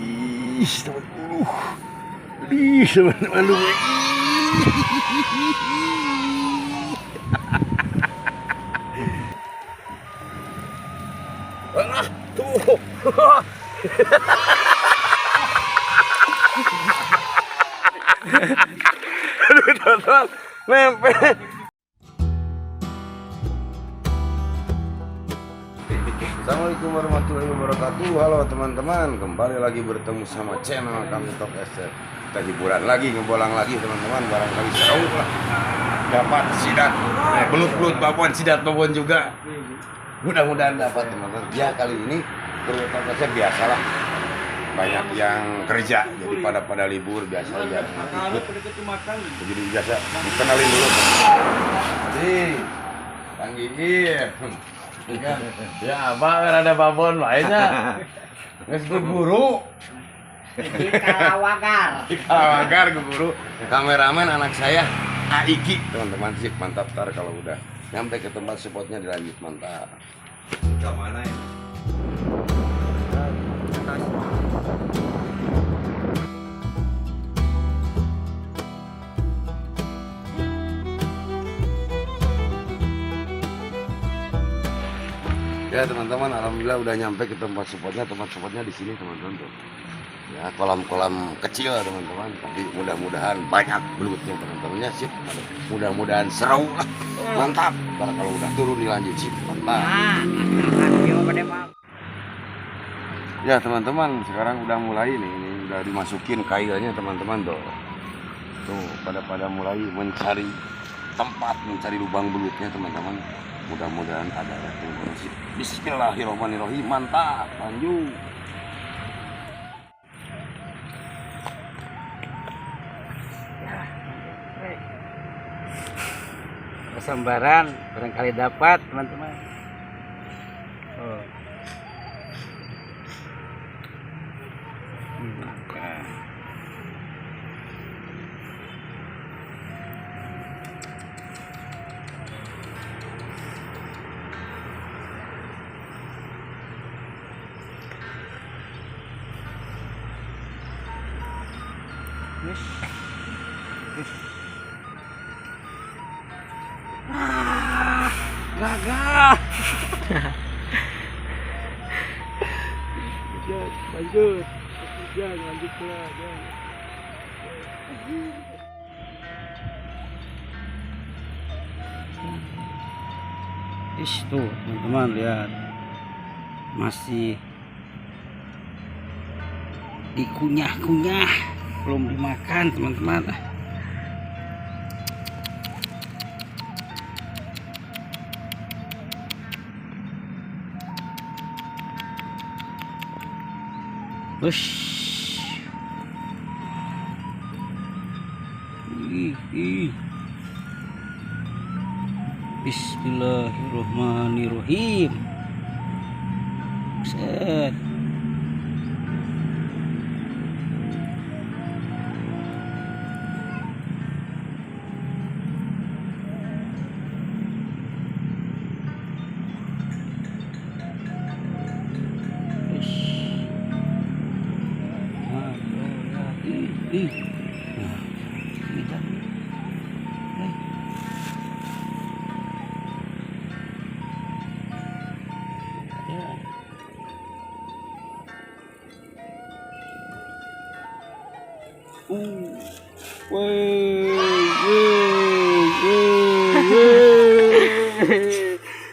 Ih, teman. Ih, teman-teman lu. Alah, tuh. Aduh, teman-teman, nempel. Assalamualaikum warahmatullahi wabarakatuh. Halo teman-teman, kembali lagi bertemu sama channel kami Top SF. Kita hiburan lagi, ngebolang lagi teman-teman. Barangkali seru lah. Dapat sidat, belut-belut babon juga. Mudah-mudahan dapat teman-teman. Ya kali ini Top SF biasalah. Banyak yang kerja, jadi pada libur biasa ya ikut. Jadi biasa dikenalin dulu. Jadi Kang Gigi. Ya abang kan ada babon lainnya. Nges guru. Di Kalawagar guru. Kameramen anak saya Aiki teman-teman sih mantap. Tar kalau udah nyampe ke tempat spotnya dilanjut mantap. Ke mana ya? Ya teman-teman, alhamdulillah udah nyampe ke tempat spotnya. Tempat spotnya di sini teman-teman tuh. Ya kolam-kolam kecil teman-teman. Tapi mudah-mudahan banyak belutnya teman-temannya sih. Mudah-mudahan seru lah. Mantap. Ntar kalau udah turun dilanjut sih mantap. Ya teman-teman, sekarang udah mulai nih. Ini udah dimasukin kailnya teman-teman tuh. Tuh pada mulai mencari tempat, mencari lubang belutnya teman-teman. Mudah-mudahan ada ya. Bismillahirrahmanirrahim. Mantap, lanjut. Kesembaran barangkali dapat teman-teman. Oh. Gagal. Lanjut. Lanjut pula. Tuh teman-teman lihat, masih dikunyah-kunyah, belum dimakan teman-teman. Ush. Bismillahirrahmanirrahim. Set.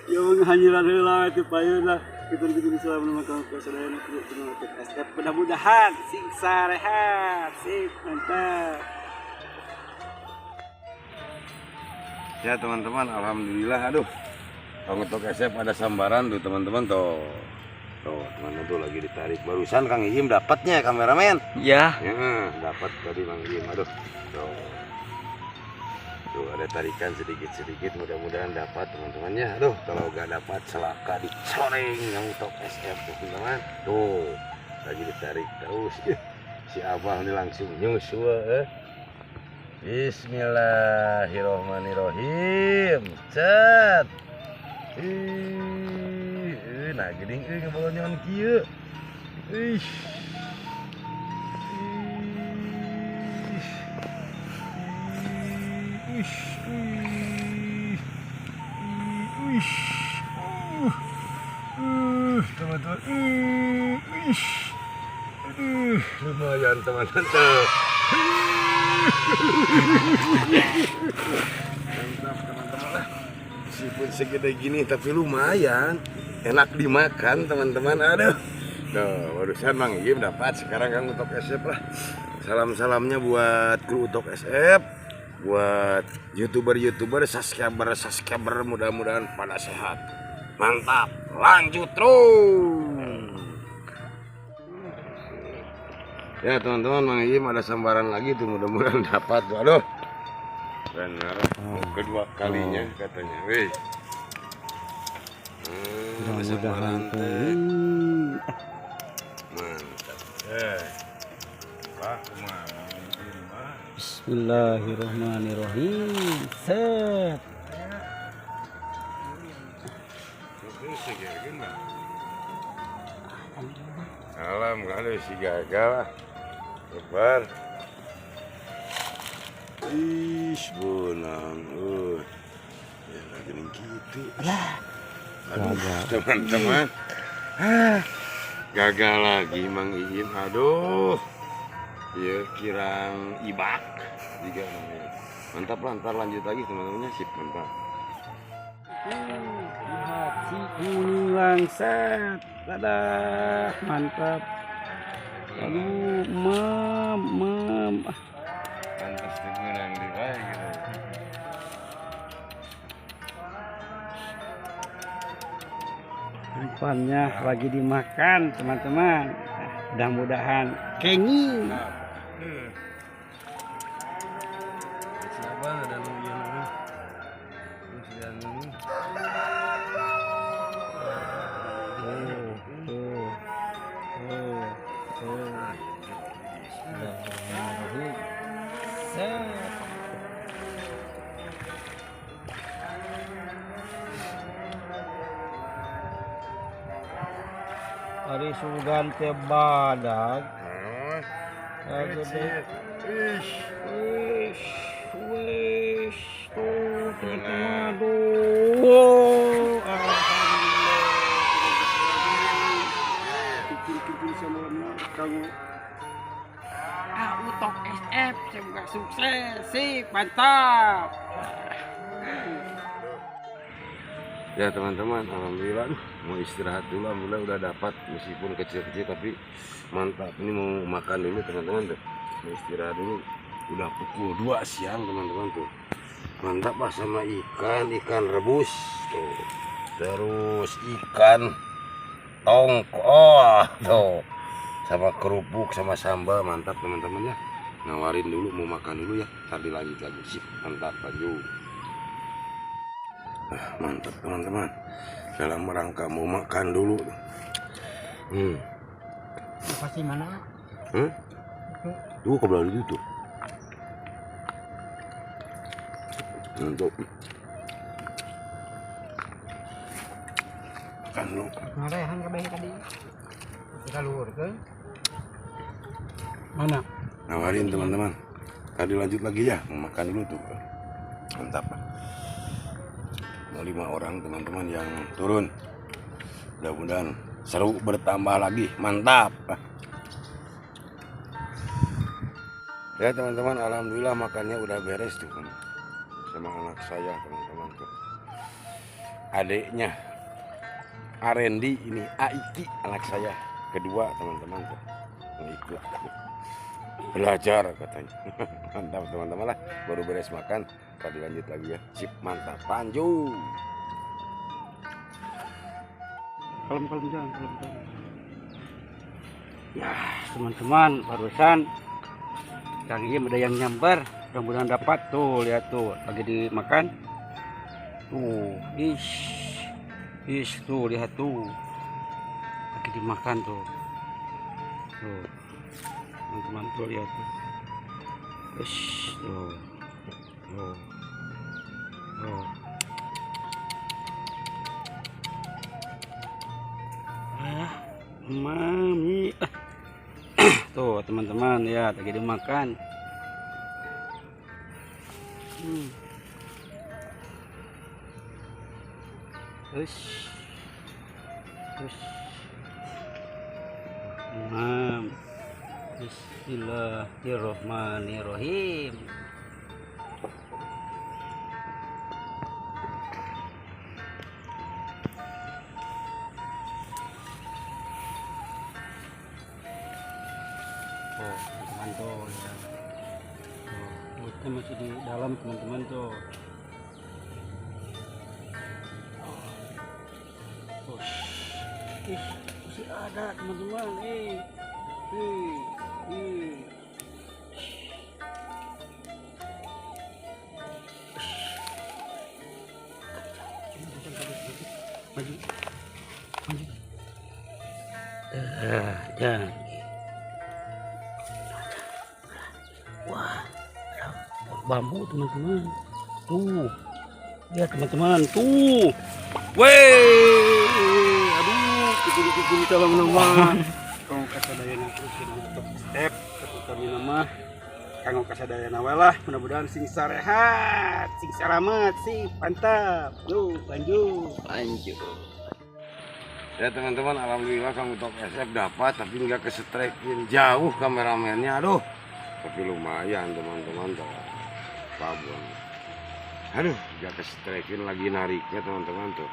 Yung hanyiran heula itu payuna kita bisa menemukan kesadaran untuk SF. Mudah-mudahan siksa rehat, sip mantap. Ya teman-teman, alhamdulillah. Aduh, untuk SF ada sambaran tuh teman-teman tuh. Tuh teman-teman tuh lagi ditarik. Barusan Kang Ihim dapatnya kameramen. Ya. Ya, dapat tadi Bang Ihim. Aduh, tuh. Tuh ada tarikan sedikit-sedikit, mudah-mudahan dapat teman-temannya. Aduh, kalau nggak dapat celaka dicoreng yang Top SF teman-teman. Tuh, lagi ditarik terus. Si Abang ini langsung nyusul. Bismillahirrahmanirrahim. Cet. Nah, geuning euy ngebolonyan kieu. Lumayan teman-teman tuh. Mantap teman-teman lah. Meskipun segede gini tapi lumayan enak dimakan teman-teman. Aduh. Tuh, barusan Mang Iem dapat, sekarang Kang Utok SF lah. Salam-salamnya buat kru Utok SF, buat YouTuber, subscriber, mudah-mudahan pada sehat. Mantap, lanjut terus. Ya teman-teman, Mang Iem ada sambaran lagi tuh, mudah-mudahan dapat. Aduh. Benar, kedua kalinya katanya. Wih. Ada sambaran teh. Mantap. Pak, Bismillahirrahmanirrahim. Set. Alam kalau si gagal. Lebar. Ish, bonang. Ya lagi nih gitu. Aduh, teman-teman. Gagal lagi Mang Iem. Aduh. Ya kirang ibak juga namanya. Mantap lah, ntar lanjut lagi teman-temannya. Sip, mantap. Lihat si kuning langsat. Dadah, mantap. Aduh, mem. Pantas dibilang di baik gitu. Umpannya lagi dimakan teman-teman. Mudah-mudahan kenying. Siapa ada lumayan ini? Sudah ini. Hari sugan teh badak. Gede. Wish. Tuh, aduh. Alhamdulillah. Kecil-kecil sama kamu. Utok SF semoga sukses. Sip, mantap. Ya teman-teman, alhamdulillah mau istirahat dulu, alhamdulillah udah dapat meskipun kecil-kecil tapi mantap. Ini mau makan dulu teman-teman tuh, mau istirahat dulu. Udah pukul 2 siang teman-teman tuh, mantap lah sama ikan rebus tuh, terus ikan tongkol tuh, sama kerupuk sama sambal, mantap teman-teman ya. Nawarin dulu mau makan dulu ya, tadi lanjut lagi. Sip, mantap lanjut. Mantap teman-teman, dalam rangka mau makan dulu. Pasti mana? Tuh kebelah itu tuh. Untuk makan lu. Ngarehan kabeh tadi. Kita luhur ke. Mana? Nawarin teman-teman. Tadi lanjut lagi ya, mau makan dulu tuh. Mantap. 5 orang teman-teman yang turun, mudah-mudahan seru bertambah lagi, mantap ya teman-teman. Alhamdulillah makannya udah beres tuh sama anak saya teman-teman tuh, adiknya Arendi, ini Aiki anak saya kedua teman-teman tuh, mau ikut belajar katanya. Mantap teman-teman lah, baru beres makan tadi lanjut lagi ya. Sip, mantap lanjut. Kalem jangan. Ya teman-teman, barusan Kang Iem ada yang nyamper, mudah-mudahan dapat tuh. Lihat tuh lagi dimakan tuh. Ish tuh, lihat tuh lagi dimakan tuh teman-teman tuh, lihat tuh. Tuh. Mami. Tuh teman-teman ya, lagi dimakan. Terus. Bismillahirrahmanirrahim. Oh, teman-teman tuh ya. Mulutnya masih di dalam teman-teman tuh. Oh, masih ada teman-teman. Maju, maju. Ya. Wah, ada bambu teman-teman. Tuh, lihat teman-teman. Tuh, weh, aduh, kikuli calon nama. Kau kasadayana terus untuk step satu kami nama. Kanggo kasadayana walah, mudah-mudahan sing sarehat, sing selamat, sih mantap. Yuk, lanjut. Ya teman-teman, alhamdulillah Kang Utok SF dapat, tapi nggak kesetrekin jauh kameramennya, aduh. Tapi lumayan teman-teman, babon. Aduh, nggak kesetrekin lagi nariknya teman-teman tuh.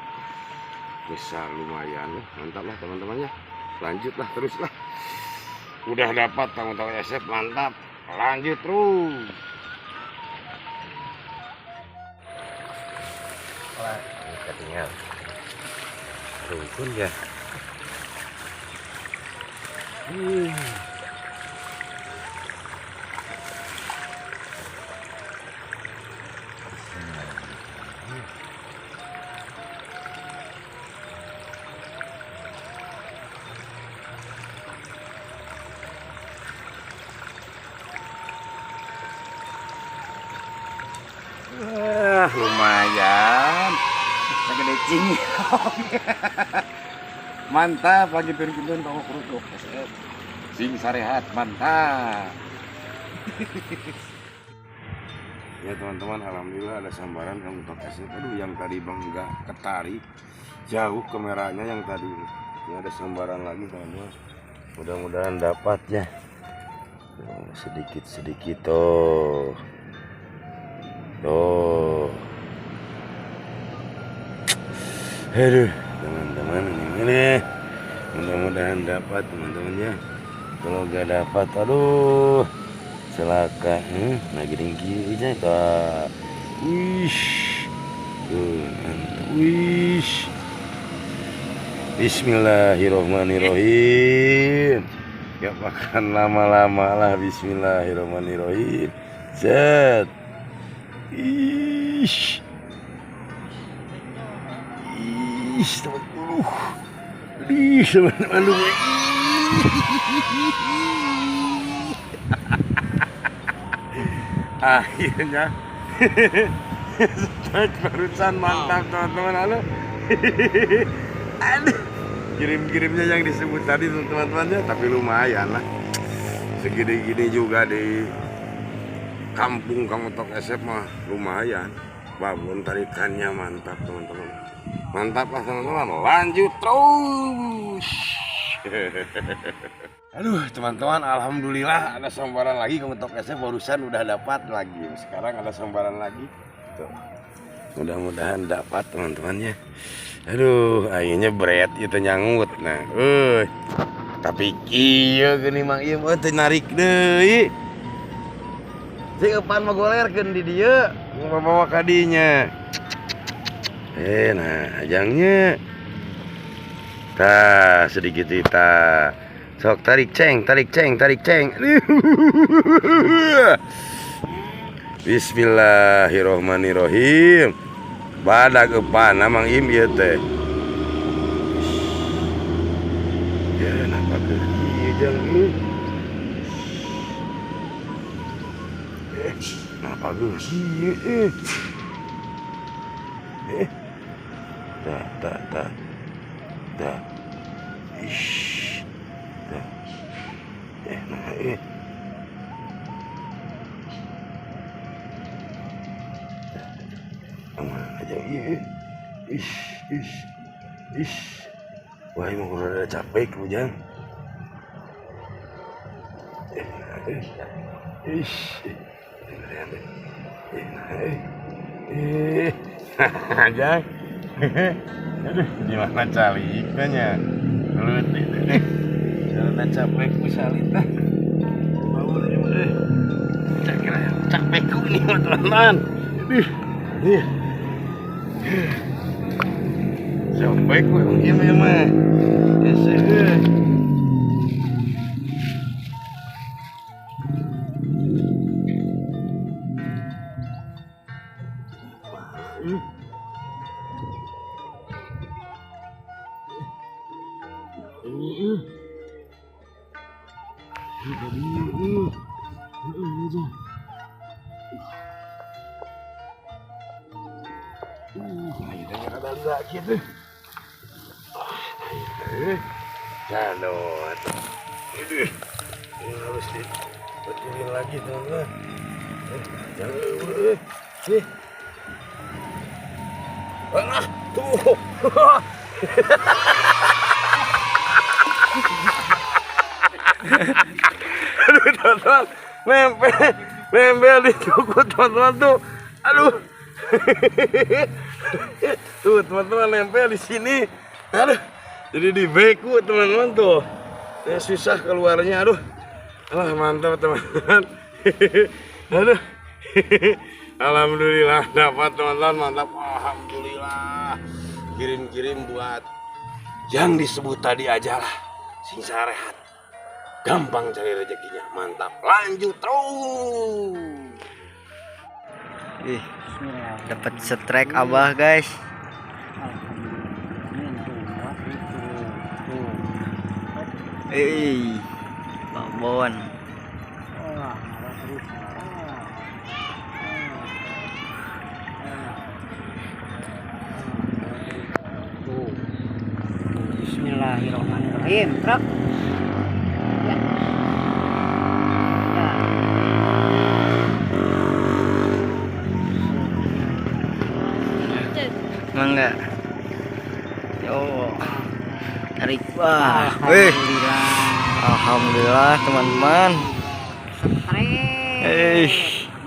Besar lumayan, mantap lah teman-temannya. Lanjutlah teruslah. Udah dapat Kang Utok SF, mantap. Lanjut terus. Wah, ini ketinggalan. Rukun ya. Lumayan. Gede cingong. Mantap lagi turun kamu keruduk. Sing sarehat mantap. Ya teman-teman, alhamdulillah ada sambaran Kang Utok SF. Aduh, yang tadi bang enggak ketarik jauh kameranya yang tadi. Ini ada sambaran lagi teman-teman. Mudah-mudahan dapat ya. Sedikit-sedikit tuh. Tuh. Aduh, teman-teman ini mudah-mudahan dapat teman-teman ya. Kalau gak dapat, aduh, celaka. Lagi tinggi aja kak. Wish, tuh, wish. Bismillahirrohmanirrohim. Gak makan lama-lama lah. Bismillahirrohmanirrohim. Set. Ish. Teman-teman, teman-teman lu. Akhirnya strike barusan mantap teman-teman. Halo. Aduh, kirim-kirimnya yang disebut tadi teman-temannya, tapi lumayan lah. Segini-gini juga di kampung Kang Utok SF mah lumayan. Babon tarikannya mantap teman-teman. Mantap lah teman-teman, lanjut terus. Aduh teman-teman, alhamdulillah ada sambaran lagi. Kang Utok SF barusan udah dapat lagi. Sekarang ada sambaran lagi. Tuh. Mudah-mudahan dapat teman-temannya. Aduh, akhirnya berat itu nyangut. Nah, tapi iya gini mang iya mah teu narik deui. Si eupan mah golerkeun di dieu, bawa kadinya. Nah, ajangnya. Tah, sedikit kita. Sok tarik ceng. Bismillahirrohmanirrohim. Badak eupan mang im ieu teh. Ya, napa ke ieu jang ieu? Napa ge ieu? Tak. Ish. Tak. Nah, aja iya. Ish. Wah, emang udah capek kujang. Aja. Aduh, gimana caliknya? Jangan capek ku salit dah. Bau aja mah. Capek ku nih teman-teman. Ih. Capek ku gini mah. Eseuh. Gitu. Jangan ini harus dibetulin lagi teman-teman. Jangan ah, tuh. Aduh teman-teman, nempel di cukup teman-teman tuh. Aduh. Tuh teman-teman nempel di sini. Aduh. Jadi di beku teman-teman tuh. Ya, susah keluarnya. Aduh. Alah mantap teman-teman. Aduh. Alhamdulillah dapat teman-teman, mantap. Alhamdulillah. Kirim-kirim buat yang disebut tadi aja lah. Sing sarehat. Gampang cari rezekinya. Mantap. Lanjut terus. Ih, dapat strike Abah guys. Babon. Bismillahirrahmanirrahim. Truk. Ya. Mangga. Yo. Tarik. Wah. Alhamdulillah. Alhamdulillah teman-teman.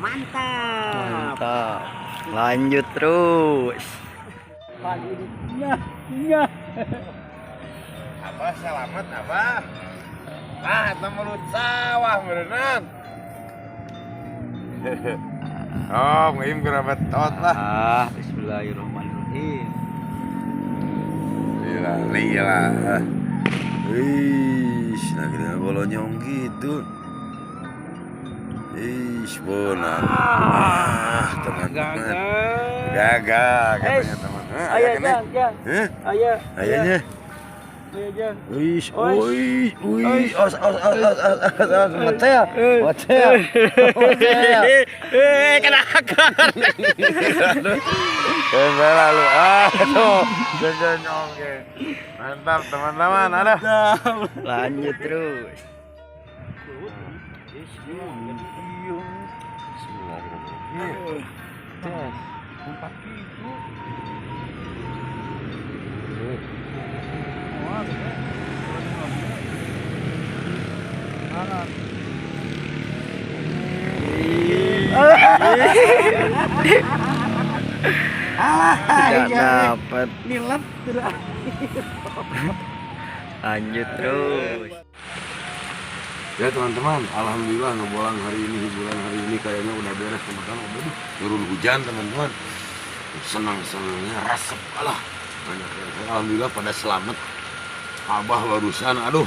Mantap. Mantap. Lanjut terus. Iya. Abah selamat Abah. Ah, eta mulut sawah berenang. Oh, ngim kerabat tot lah. Bismillahirrahmanirrahim. Lila. Wih, nah kita bolonyong gitu. Benar. Teman-teman. Gagal katanya teman. Ayah Jang. Ayahnya. Wih, os, motel. Kena akar. Lalu, aduh, jajanyong. Mantap teman-teman, ada. Lanjut terus. Tidak dapat. Nilap sudah. Lanjut terus. Ya teman-teman, alhamdulillah ngebolang hari ini, hiburan hari ini kayaknya udah beres teman-teman. Aduh, turun hujan teman-teman. Senang-senangnya rasep alah. Banyak yang alhamdulillah pada selamat. Abah barusan, aduh.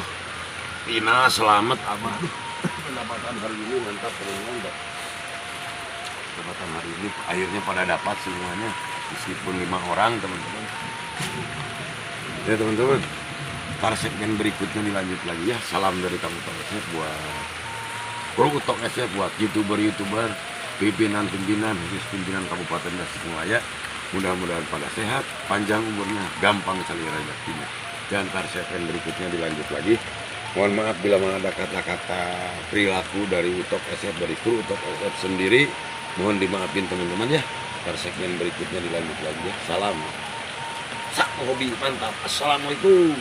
Pina selamat Abah. Aduh, pendapatan hari ini mantap teman-teman. Pendapatan hari ini akhirnya pada dapat semuanya, meskipun 5 orang teman-teman. Ya teman-teman. Ntar segmen berikutnya dilanjut lagi ya. Salam dari Kang Utok SF buat Bro Utok SF, buat youtuber, pimpinan khusus pimpinan Kabupaten Tasikmalaya. Mudah-mudahan pada sehat, panjang umurnya, gampang cari rezekinya. Dan ntar segmen berikutnya dilanjut lagi. Mohon maaf bila ada kata-kata perilaku dari Utok SF, dari kru Utok SF sendiri. Mohon dimaafin teman-teman ya. Ntar segmen berikutnya dilanjut lagi ya. Salam. Sak hobi mantap. Assalamualaikum.